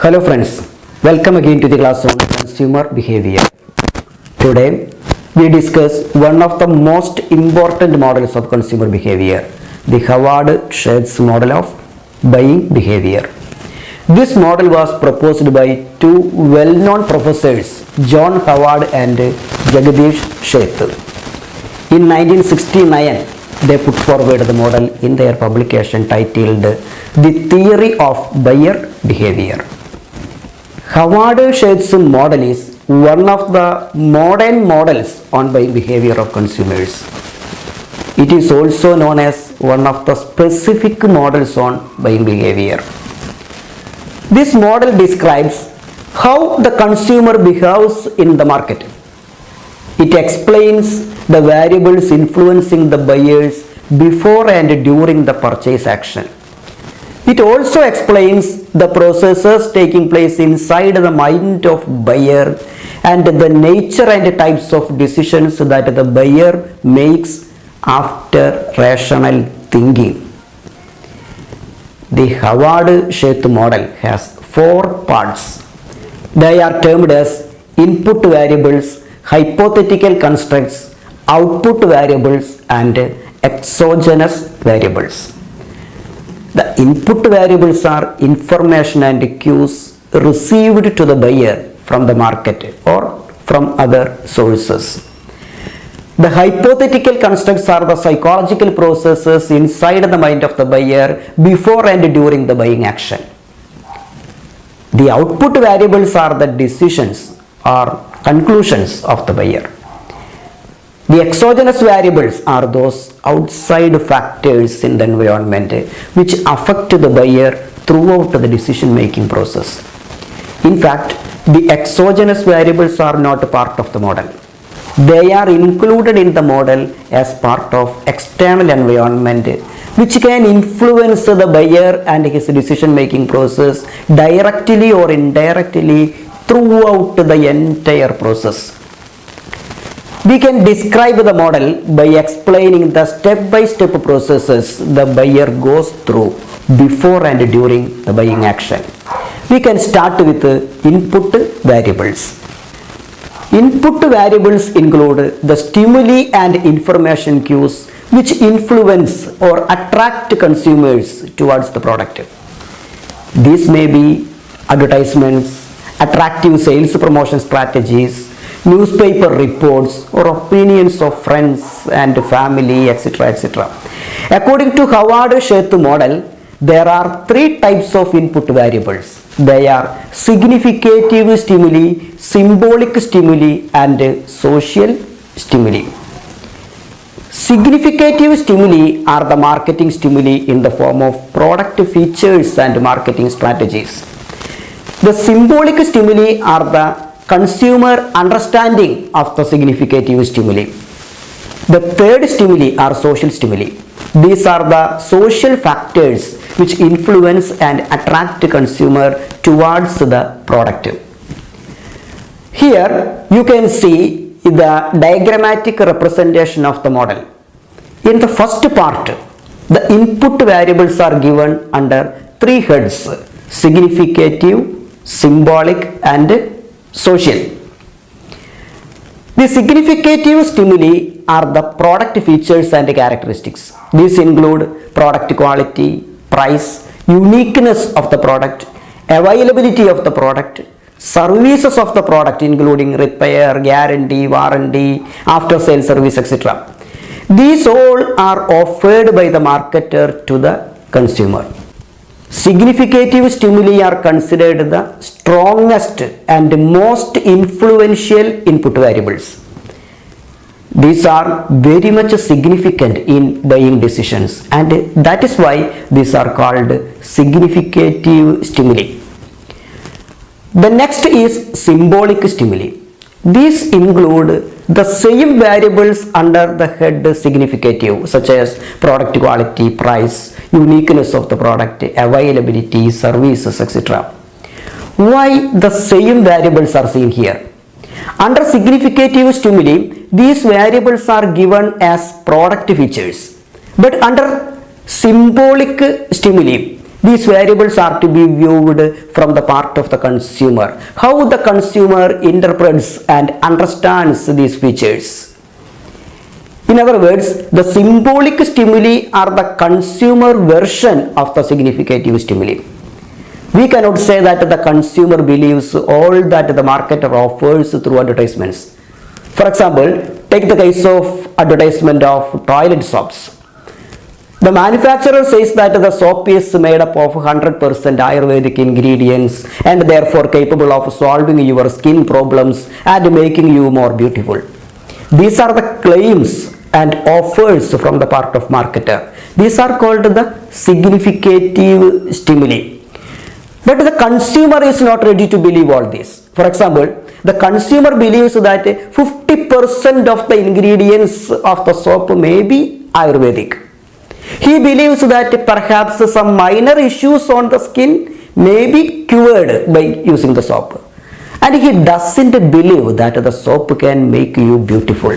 Hello friends, welcome again to the class on consumer behavior. Today we discuss one of the most important models of consumer behavior, the Sheth's model of buying behavior. This model was proposed by two well-known professors, John Howard and Jagadish Sheth. In 1969, they put forward the model in their publication titled The Theory of Buyer Behavior. Howard Sheth's model is one of the modern models on buying behavior of consumers. It is also known as one of the specific models on buying behavior. This model describes how the consumer behaves in the market. It explains the variables influencing the buyers before and during the purchase action. It also explains the processes taking place inside the mind of buyer and the nature and types of decisions that the buyer makes after rational thinking. The Howard-Sheth model has four parts. They are termed as input variables, hypothetical constructs, output variables, and exogenous variables. The input variables are information and cues received to the buyer from the market or from other sources. The hypothetical constructs are the psychological processes inside the mind of the buyer before and during the buying action. The output variables are the decisions or conclusions of the buyer. The exogenous variables are those outside factors in the environment which affect the buyer throughout the decision-making process. In fact, the exogenous variables are not part of the model. They are included in the model as part of external environment which can influence the buyer and his decision-making process directly or indirectly throughout the entire process. We can describe the model by explaining the step-by-step processes the buyer goes through before and during the buying action. We can start with input variables. Input variables include the stimuli and information cues which influence or attract consumers towards the product. These may be advertisements, attractive sales promotion strategies, newspaper reports, or opinions of friends and family, etc. etc. According to Howard-Sheth model, there are three types of input variables. They are significative stimuli, symbolic stimuli, and social stimuli. Significative stimuli are the marketing stimuli in the form of product features and marketing strategies. The symbolic stimuli are the consumer understanding of the significative stimuli. The third stimuli are social stimuli. These are the social factors which influence and attract consumer towards the product. Here you can see the diagrammatic representation of the model. In the first part, the input variables are given under three heads: significative, symbolic, and social. The significative stimuli are the product features and characteristics. These include product quality, price, uniqueness of the product, availability of the product, services of the product including repair, guarantee, warranty, after sale service, etc. These all are offered by the marketer to the consumer. Significative stimuli are considered the strongest and most influential input variables. These are very much significant in buying decisions, and that is why these are called significative stimuli. The next is symbolic stimuli. These include the same variables under the head significative, such as product quality, price, uniqueness of the product, availability, services, etc. Why the same variables are seen here? Under significative stimuli, these variables are given as product features, but under symbolic stimuli, These variables are to be viewed from the part of the consumer, how the consumer interprets and understands these features. In other words, the symbolic stimuli are the consumer version of the significative stimuli. We cannot say that the consumer believes all that the marketer offers through advertisements. For example, take the case of advertisement of toilet soaps. The manufacturer says that the soap is made up of 100% Ayurvedic ingredients and therefore capable of solving your skin problems and making you more beautiful. These are the claims and offers from the part of marketer. These are called the significative stimuli. But the consumer is not ready to believe all this. For example, the consumer believes that 50% of the ingredients of the soap may be Ayurvedic. He believes that perhaps some minor issues on the skin may be cured by using the soap. And he doesn't believe that the soap can make you beautiful.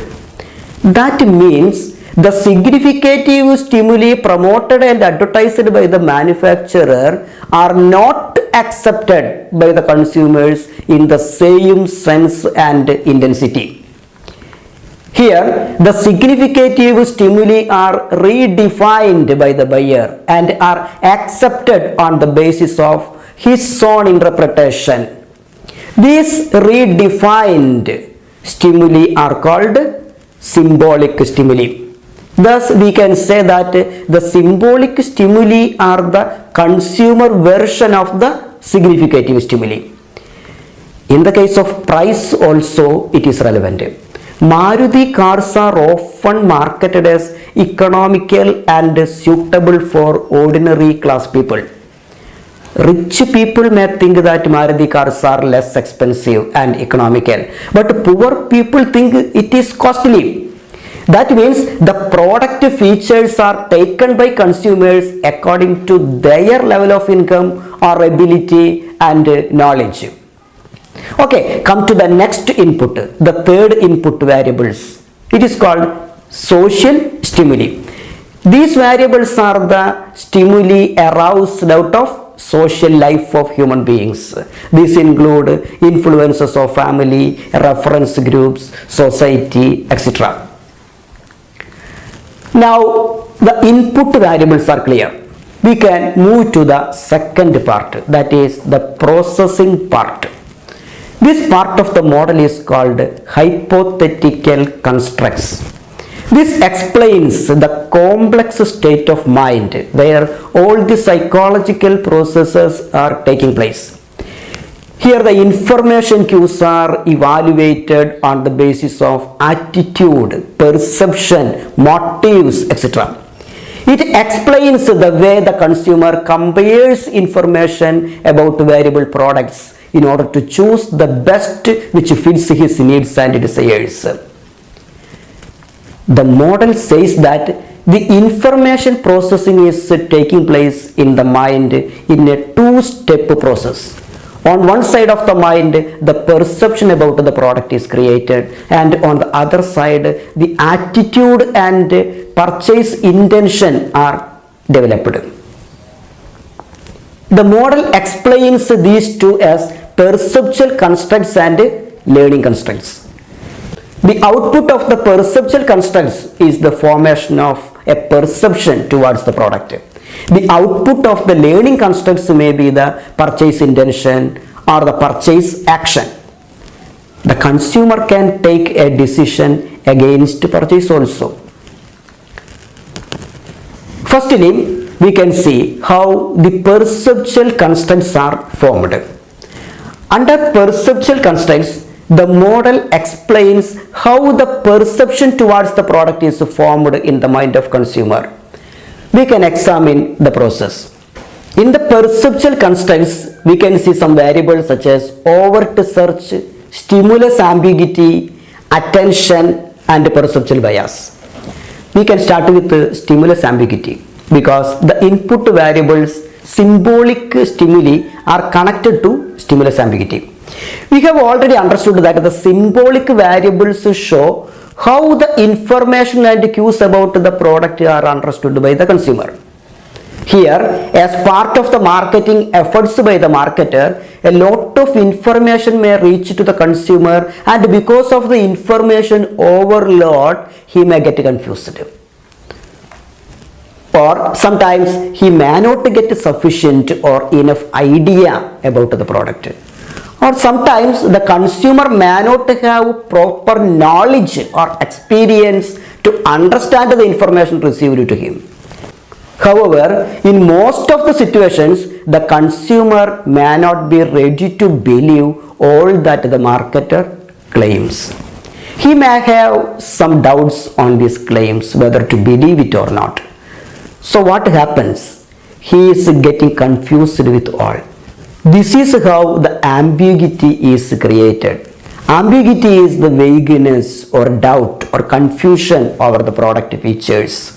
That means the significative stimuli promoted and advertised by the manufacturer are not accepted by the consumers in the same sense and intensity. Here, the significative stimuli are redefined by the buyer and are accepted on the basis of his own interpretation. These redefined stimuli are called symbolic stimuli. Thus, we can say that the symbolic stimuli are the consumer version of the significative stimuli. In the case of price also, it is relevant. Maruti cars are often marketed as economical and suitable for ordinary class people. Rich people may think that Maruti cars are less expensive and economical, but poor people think it is costly. That means the product features are taken by consumers according to their level of income or ability and knowledge. Okay, come to the next input, the third input variables. It is called social stimuli. These variables are the stimuli aroused out of social life of human beings. These include influences of family, reference groups, society, etc. Now, the input variables are clear. We can move to the second part, that is the processing part. This part of the model is called hypothetical constructs. This explains the complex state of mind where all the psychological processes are taking place. Here the information cues are evaluated on the basis of attitude, perception, motives, etc. It explains the way the consumer compares information about variable products in order to choose the best which fits his needs and desires. The model says that the information processing is taking place in the mind in a two-step process. On one side of the mind, the perception about the product is created, and on the other side, the attitude and purchase intention are developed. The model explains these two as perceptual constructs and learning constructs. The output of the perceptual constructs is the formation of a perception towards the product. The output of the learning constructs may be the purchase intention or the purchase action. The consumer can take a decision against purchase also. Firstly, we can see how the perceptual constructs are formed. Under perceptual constructs, the model explains how the perception towards the product is formed in the mind of consumer. We can examine the process. In the perceptual constructs, we can see some variables such as overt search, stimulus ambiguity, attention, and perceptual bias. We can start with stimulus ambiguity because the input variables symbolic stimuli are connected to stimulus ambiguity. We have already understood that the symbolic variables show how the information and cues about the product are understood by the consumer. Here, as part of the marketing efforts by the marketer, a lot of information may reach to the consumer, and because of the information overload, he may get confused. Or sometimes he may not get sufficient or enough idea about the product. Or sometimes the consumer may not have proper knowledge or experience to understand the information received to him. However, in most of the situations, the consumer may not be ready to believe all that the marketer claims. He may have some doubts on these claims, whether to believe it or not. So what happens? He is getting confused with all. This is how the ambiguity is created. Ambiguity is the vagueness or doubt or confusion over the product features.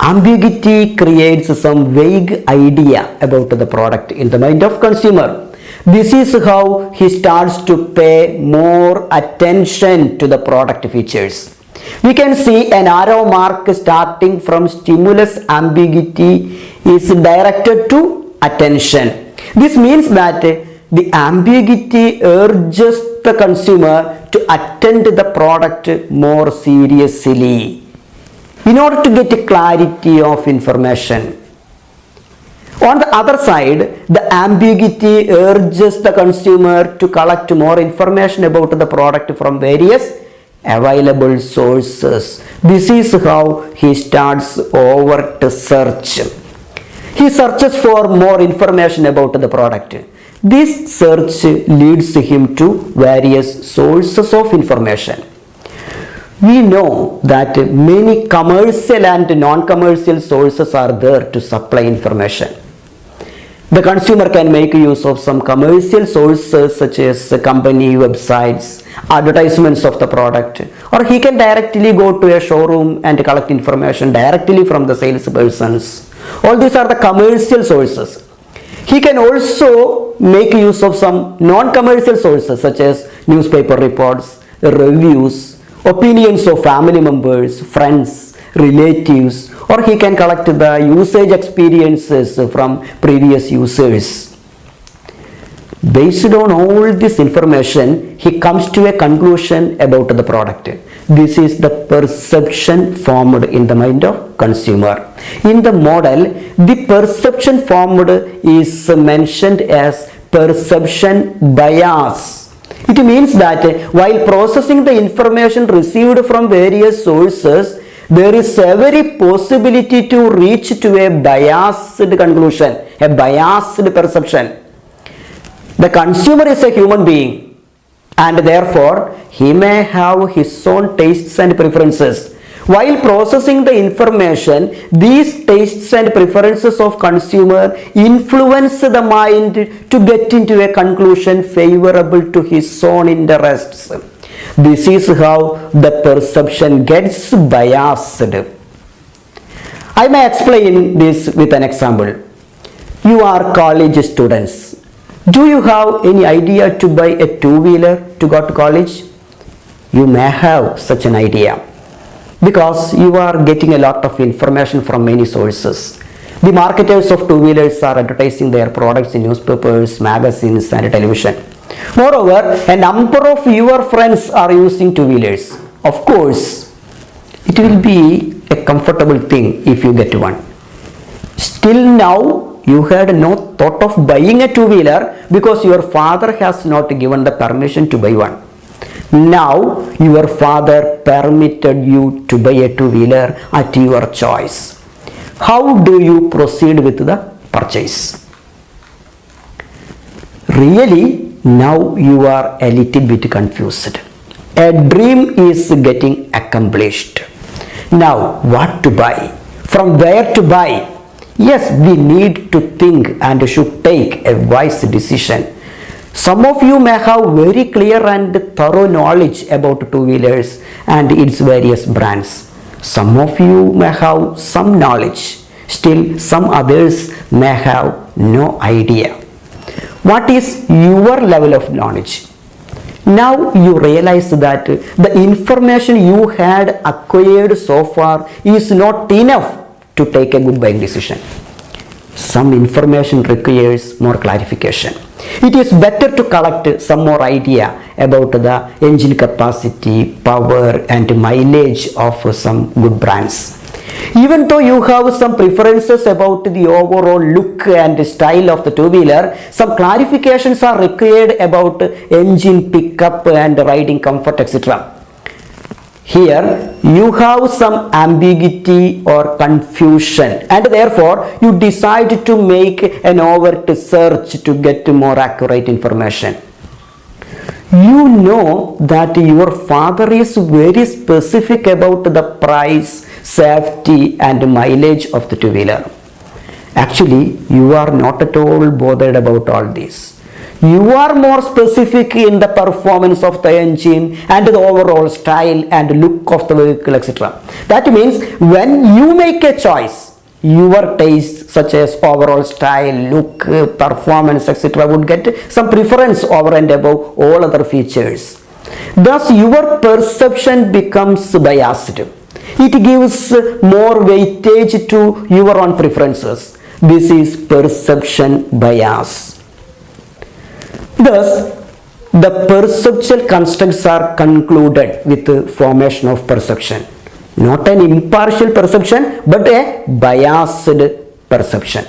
Ambiguity creates some vague idea about the product in the mind of consumer. This is how he starts to pay more attention to the product features. We can see an arrow mark starting from stimulus ambiguity is directed to attention. This means that the ambiguity urges the consumer to attend the product more seriously in order to get clarity of information. On the other side, the ambiguity urges the consumer to collect more information about the product from various available sources. This is how he starts over to search. He searches for more information about the product. This search leads him to various sources of information. We know that many commercial and non-commercial sources are there to supply information. The consumer can make use of some commercial sources such as company websites, advertisements of the product, or he can directly go to a showroom and collect information directly from the salespersons. All these are the commercial sources. He can also make use of some non-commercial sources such as newspaper reports, reviews, opinions of family members, friends, relatives, or he can collect the usage experiences from previous users. Based on all this information, he comes to a conclusion about the product. This is the perception formed in the mind of consumer. In the model, the perception formed is mentioned as perception bias. It means that while processing the information received from various sources, there is every possibility to reach to a biased conclusion, a biased perception. The consumer is a human being, and therefore he may have his own tastes and preferences. While processing the information, these tastes and preferences of consumer influence the mind to get into a conclusion favorable to his own interests. This is how the perception gets biased. I may explain this with an example. You are college students. Do you have any idea to buy a two-wheeler to go to college? You may have such an idea because you are getting a lot of information from many sources. The marketers of two-wheelers are advertising their products in newspapers, magazines, and television. Moreover, a number of your friends are using two-wheelers. Of course, it will be a comfortable thing if you get one. Still now, you had no thought of buying a two-wheeler because your father has not given the permission to buy one. Now, your father permitted you to buy a two-wheeler at your choice. How do you proceed with the purchase? Really, now you are a little bit confused. A dream is getting accomplished. Now, what to buy? From where to buy? Yes, we need to think and should take a wise decision. Some of you may have very clear and thorough knowledge about two-wheelers and its various brands. Some of you may have some knowledge. Still, some others may have no idea. What is your level of knowledge? Now you realize that the information you had acquired so far is not enough to take a good buying decision. Some information requires more clarification. It is better to collect some more idea about the engine capacity, power and mileage of some good brands. Even though you have some preferences about the overall look and style of the two-wheeler, some clarifications are required about engine pickup and riding comfort, etc. Here you have some ambiguity or confusion, and therefore you decide to make an overt search to get more accurate information. You know that your father is very specific about the price, safety and mileage of the two-wheeler. Actually, you are not at all bothered about all this. You are more specific in the performance of the engine and the overall style and look of the vehicle, etc. That means when you make a choice, your taste such as overall style, look, performance, etc. would get some preference over and above all other features. Thus, your perception becomes biased. It gives more weightage to your own preferences. This is perception bias. Thus, the perceptual constructs are concluded with the formation of perception. Not an impartial perception, but a biased perception.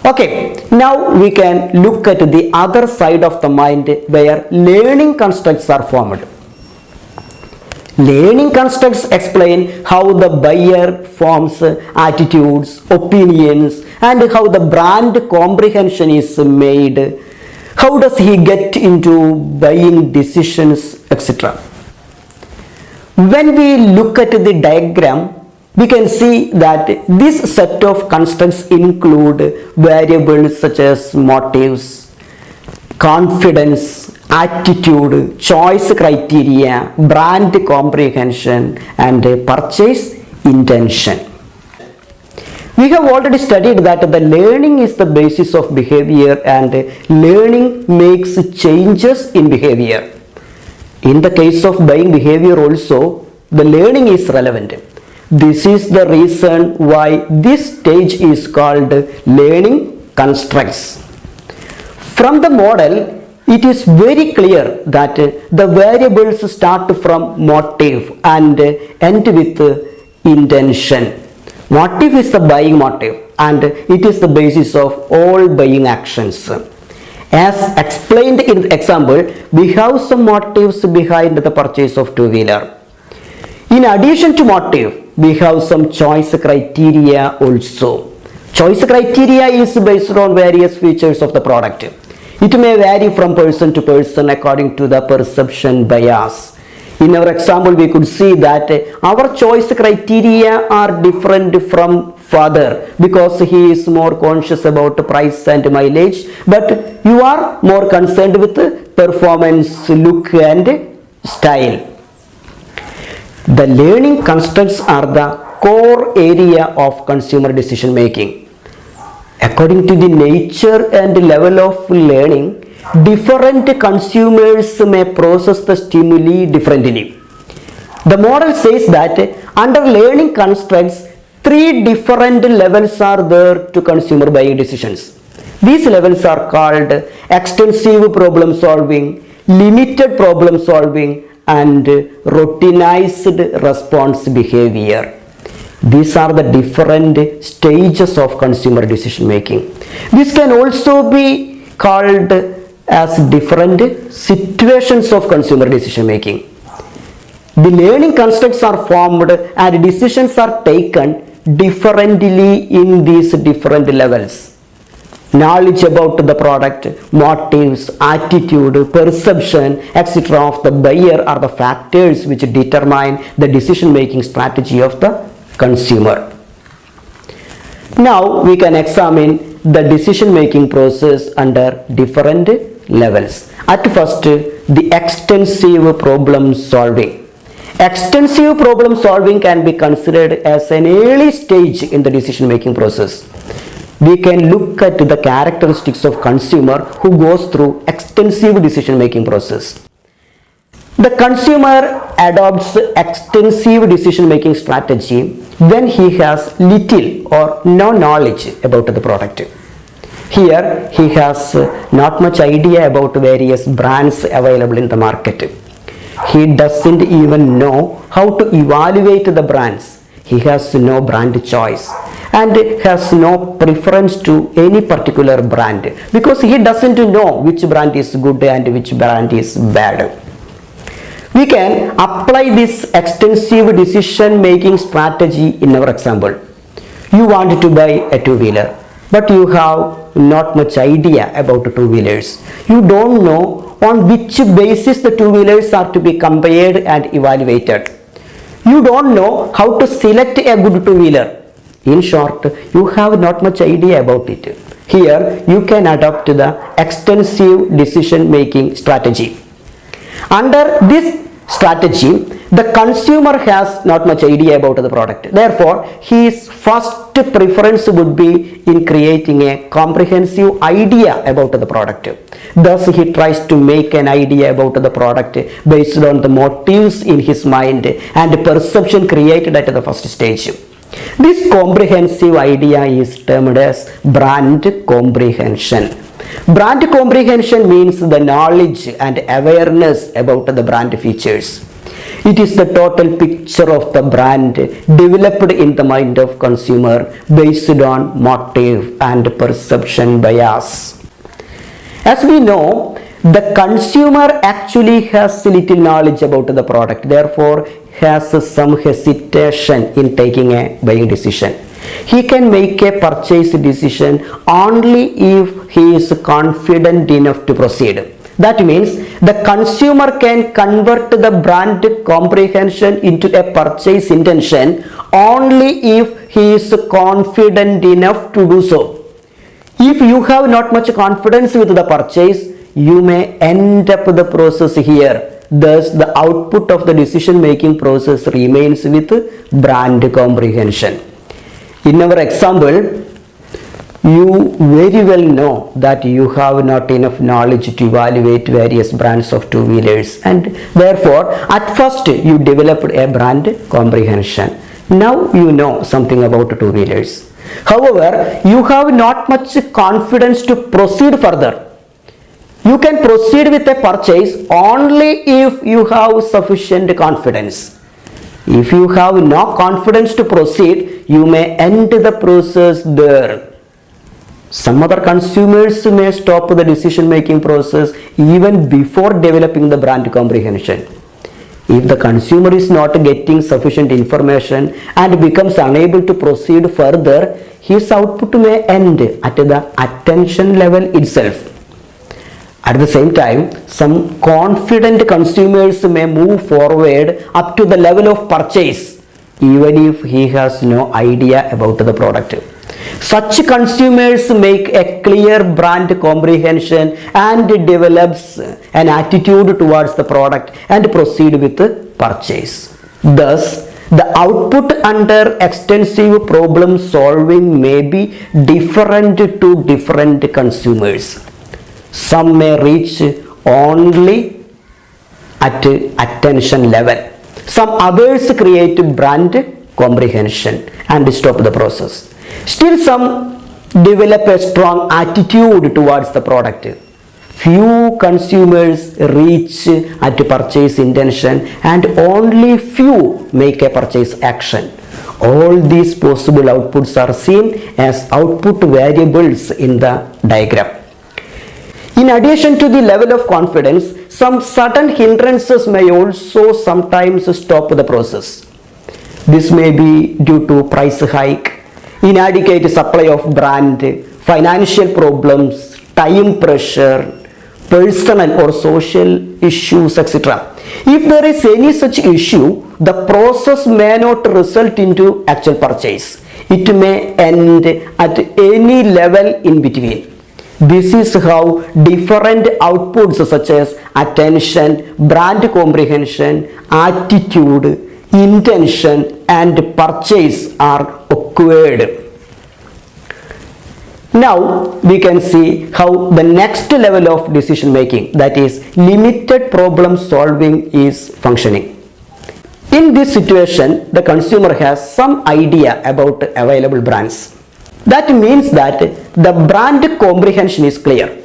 Okay, now we can look at the other side of the mind where learning constructs are formed. Learning constructs explain how the buyer forms attitudes, opinions, and how the brand comprehension is made. How does he get into buying decisions, etc. When we look at the diagram, we can see that this set of constructs include variables such as motives, confidence, attitude, choice criteria, brand comprehension, and purchase intention. We have already studied that the learning is the basis of behavior and learning makes changes in behavior. In the case of buying behavior also, the learning is relevant. This is the reason why this stage is called learning constructs. From the model, it is very clear that the variables start from motive and end with intention. Motive is the buying motive and it is the basis of all buying actions. As explained in the example, we have some motives behind the purchase of two-wheeler. In addition to motive, we have some choice criteria also. Choice criteria is based on various features of the product. It may vary from person to person according to the perception bias. In our example, we could see that our choice criteria are different from father because he is more conscious about price and mileage, but you are more concerned with performance, look and style. The learning constructs are the core area of consumer decision making. According to the nature and level of learning, different consumers may process the stimuli differently. The model says that under learning constructs, 3 different levels are there to consumer buying decisions. These levels are called extensive problem solving, limited problem solving, and routinized response behavior. These are the different stages of consumer decision making. This can also be called as different situations of consumer decision making. The learning constructs are formed and decisions are taken differently in these different levels. Knowledge about the product, motives, attitude, perception, etc. of the buyer are the factors which determine the decision making strategy of the consumer. Now we can examine the decision making process under different levels. At first, the extensive problem solving. Extensive problem solving can be considered as an early stage in the decision making process. We can look at the characteristics of consumer who goes through extensive decision making process. The consumer adopts extensive decision making strategy when he has little or no knowledge about the product. Here he has not much idea about various brands available in the market. He doesn't even know how to evaluate the brands. He has no brand choice and has no preference to any particular brand because he doesn't know which brand is good and which brand is bad. We can apply this extensive decision making strategy in our example. You want to buy a two-wheeler, but you have not much idea about two-wheelers. You don't know on which basis the two-wheelers are to be compared and evaluated. You don't know how to select a good two-wheeler. In short, you have not much idea about it. Here, you can adopt the extensive decision-making strategy. Under this strategy, the consumer has not much idea about the product. Therefore, his first preference would be in creating a comprehensive idea about the product. Thus, he tries to make an idea about the product based on the motives in his mind and perception created at the first stage. This comprehensive idea is termed as brand comprehension. Brand comprehension means the knowledge and awareness about the brand features. It is the total picture of the brand developed in the mind of consumer based on motive and perception bias. As we know, the consumer actually has little knowledge about the product, therefore has some hesitation in taking a buying decision. He can make a purchase decision only if he is confident enough to proceed. That means the consumer can convert the brand comprehension into a purchase intention only if he is confident enough to do so. If you have not much confidence with the purchase, you may end up the process here. Thus, the output of the decision-making process remains with brand comprehension. In our example, you very well know that you have not enough knowledge to evaluate various brands of two-wheelers, and therefore, at first you developed a brand comprehension. Now you know something about two-wheelers. However, you have not much confidence to proceed further. You can proceed with a purchase only if you have sufficient confidence. If you have no confidence to proceed, you may end the process there. Some other consumers may stop the decision-making process even before developing the brand comprehension. If the consumer is not getting sufficient information and becomes unable to proceed further, his output may end at the attention level itself. At the same time, some confident consumers may move forward up to the level of purchase even if he has no idea about the product. Such consumers make a clear brand comprehension and develops an attitude towards the product and proceed with the purchase. Thus, the output under extensive problem solving may be different to different consumers. Some may reach only at attention level. Some others create brand comprehension and stop the process. Still, some develop a strong attitude towards the product. Few consumers reach at purchase intention and only few make a purchase action. All these possible outputs are seen as output variables in the diagram. In addition to the level of confidence, some sudden hindrances may also sometimes stop the process. This may be due to price hike, inadequate supply of brand, financial problems, time pressure, personal or social issues, etc. If there is any such issue, the process may not result into actual purchase. It may end at any level in between. This is how different outputs such as attention, brand comprehension, attitude, intention, and purchase are acquired. Now we can see how the next level of decision making, that is limited problem solving, is functioning. In this situation, the consumer has some idea about available brands. That means that the brand comprehension is clear.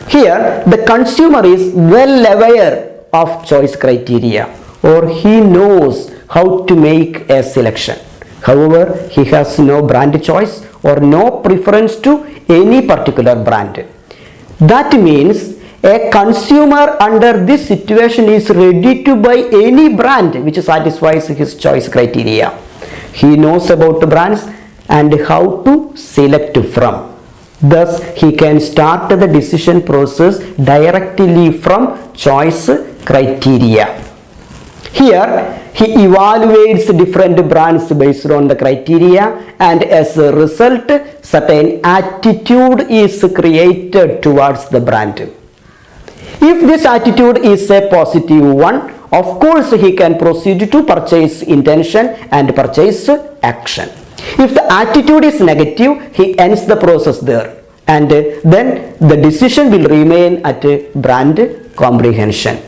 Here, the consumer is well aware of choice criteria, or he knows how to make a selection. However, he has no brand choice or no preference to any particular brand. That means a consumer under this situation is ready to buy any brand which satisfies his choice criteria. He knows about the brands and how to select from. Thus, he can start the decision process directly from choice criteria. Here, he evaluates different brands based on the criteria, and as a result, certain attitude is created towards the brand. If this attitude is a positive one, of course he can proceed to purchase intention and purchase action. If the attitude is negative, he ends the process there, and then the decision will remain at brand comprehension.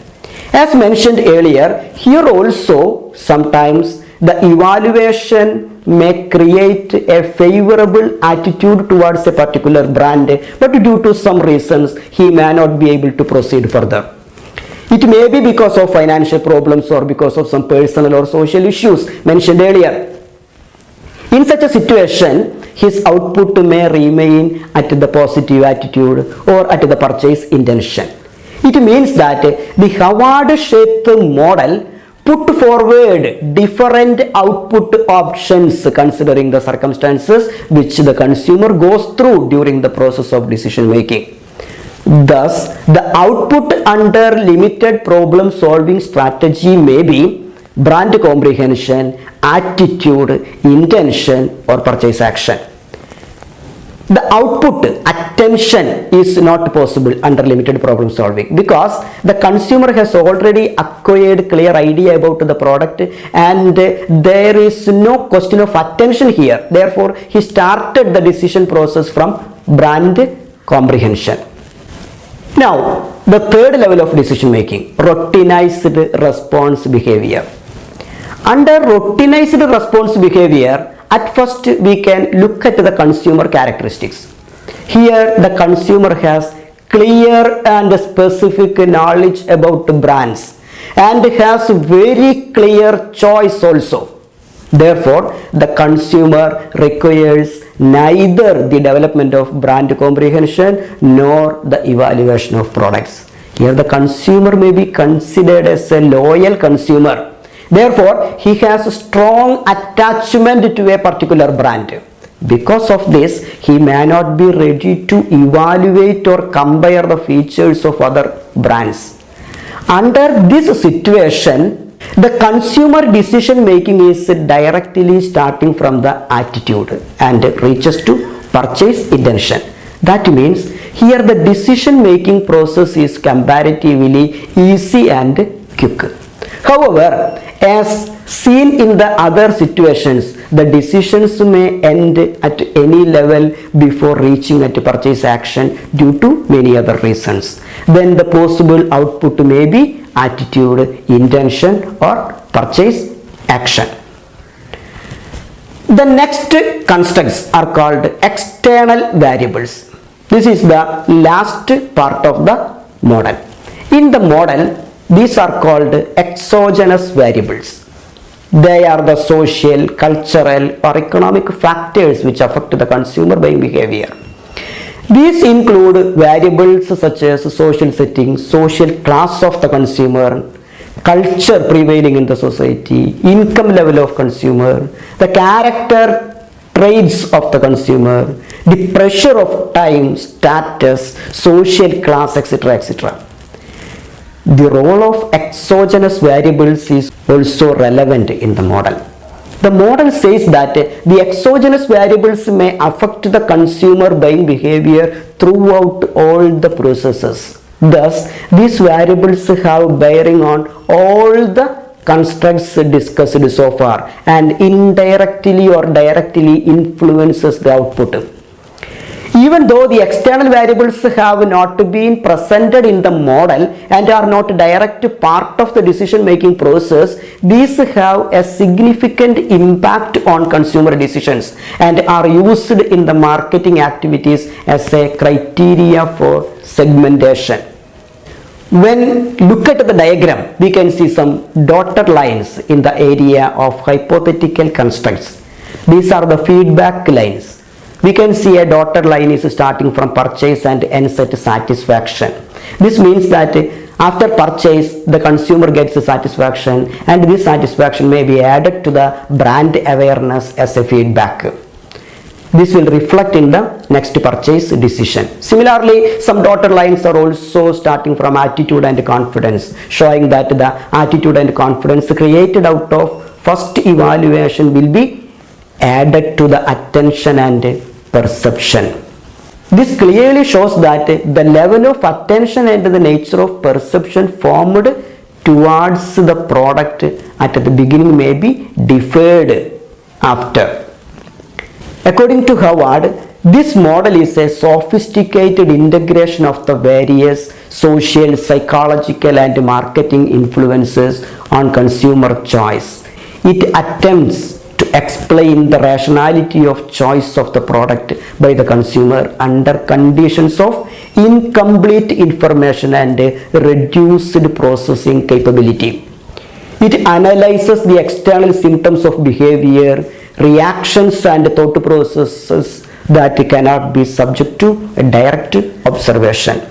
As mentioned earlier, here also sometimes the evaluation may create a favorable attitude towards a particular brand, but due to some reasons he may not be able to proceed further. It may be because of financial problems or because of some personal or social issues mentioned earlier. In such a situation, his output may remain at the positive attitude or at the purchase intention. It means that the Howard-Sheth model put forward different output options considering the circumstances which the consumer goes through during the process of decision making. Thus, the output under limited problem solving strategy may be brand comprehension, attitude, intention, or purchase action. The output attention is not possible under limited problem solving because the consumer has already acquired clear idea about the product and there is no question of attention here. Therefore, he started the decision process from brand comprehension. Now, the third level of decision making, routinized response behavior. Under routinized response behavior, at first we can look at the consumer characteristics. Here the consumer has clear and specific knowledge about the brands and has very clear choice also. Therefore, the consumer requires neither the development of brand comprehension nor the evaluation of products. Here the consumer may be considered as a loyal consumer. Therefore, he has a strong attachment to a particular brand. Because of this, he may not be ready to evaluate or compare the features of other brands. Under this situation, the consumer decision making is directly starting from the attitude and reaches to purchase intention. That means here the decision making process is comparatively easy and quick. However, as seen in the other situations, the decisions may end at any level before reaching at purchase action due to many other reasons. Then the possible output may be attitude, intention, or purchase action. The next constructs are called external variables. This is the last part of the model. In the model, these are called exogenous variables. They are the social, cultural, or economic factors which affect the consumer buying behavior. These include variables such as social setting, social class of the consumer, culture prevailing in the society, income level of consumer, the character traits of the consumer, the pressure of time, status, social class, etc., etc. The role of exogenous variables is also relevant in the model. The model says that the exogenous variables may affect the consumer buying behavior throughout all the processes. Thus, these variables have bearing on all the constructs discussed so far and indirectly or directly influences the output. Even though the external variables have not been presented in the model and are not direct part of the decision making process, these have a significant impact on consumer decisions and are used in the marketing activities as a criteria for segmentation. When look at the diagram, we can see some dotted lines in the area of hypothetical constructs. These are the feedback lines. We can see a dotted line is starting from purchase and ends at satisfaction. This means that after purchase, the consumer gets satisfaction, and this satisfaction may be added to the brand awareness as a feedback. This will reflect in the next purchase decision. Similarly, some dotted lines are also starting from attitude and confidence, showing that the attitude and confidence created out of first evaluation will be added to the attention and perception. This clearly shows that the level of attention and the nature of perception formed towards the product at the beginning may be deferred after. According to Howard, this model is a sophisticated integration of the various social, psychological, and marketing influences on consumer choice. It attempts to explain the rationality of choice of the product by the consumer under conditions of incomplete information and reduced processing capability. It analyzes the external symptoms of behavior, reactions, and thought processes that cannot be subject to a direct observation.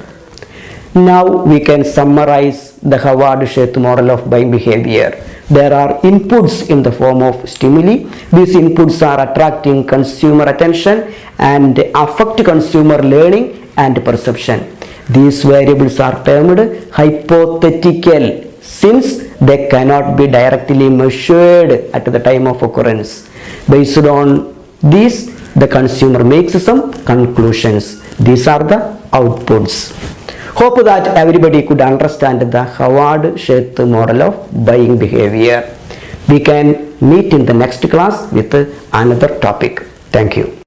Now we can summarize the Howard-Sheth model of buying behavior. There are inputs in the form of stimuli. These inputs are attracting consumer attention and affect consumer learning and perception. These variables are termed hypothetical since they cannot be directly measured at the time of occurrence. Based on these, the consumer makes some conclusions. These are the outputs. Hope that everybody could understand the Howard-Sheth model of buying behavior. We can meet in the next class with another topic. Thank you.